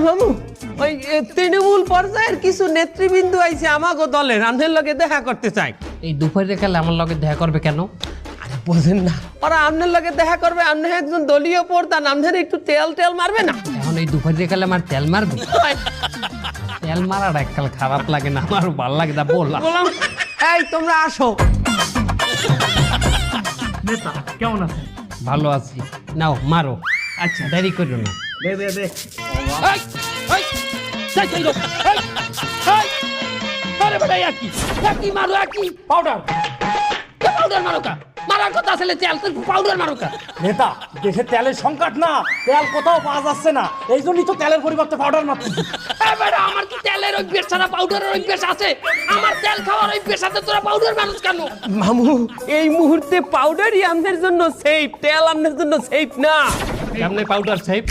মামু ওই তৃণমূল পর্যায়ের কিছু নেতৃবৃন্দ আইছে আমাগো দলের আমনের লগে দেখা করতে চাই। এই দুপুরে কালে আমার লগে দেখা করবে কেন? আরে বোঝেন না, ওরা আমনের লগে দেখা করবে, আমনে একজন দলীয় প্রধান, আমনের একটু তেল তেল মারবে না? এখন এই দুপুরে কালে আমার তেল মারবে? তেল মারার এককাল খারাপ লাগে না, আমার ভালো লাগে না বললাম। এই তোমরা আসো। নেতা কেমন আছেন? ভালো আছি, নাও মারো। আচ্ছা দেরি করো না। দে দে দে এই, এই, যাই চলো, এই, এই, আরে বেটা একই মারো, একই পাউডার মারো কা? মারার কথা আসলে তেল, পাউডার মারো কা? নেতা দেশে তেলের সংকট না, তেল কোথাও পাওয়া যাচ্ছে না, এই জন্যই তো তেলের পরিবর্তে পাউডার মারতেছি। বেটা আমার কি তেলের অভ্যেস ছাড়া পাউডারের অভ্যেস আছে? আমার তেল খাওয়ার অভ্যেস আছে, তোরা পাউডার মানুষ কেন? মামু এই মুহূর্তে পাউডারই আমনের জন্য সেফ, তেল আমনের জন্য সেফ না। কেমনে পাউডার সেফ?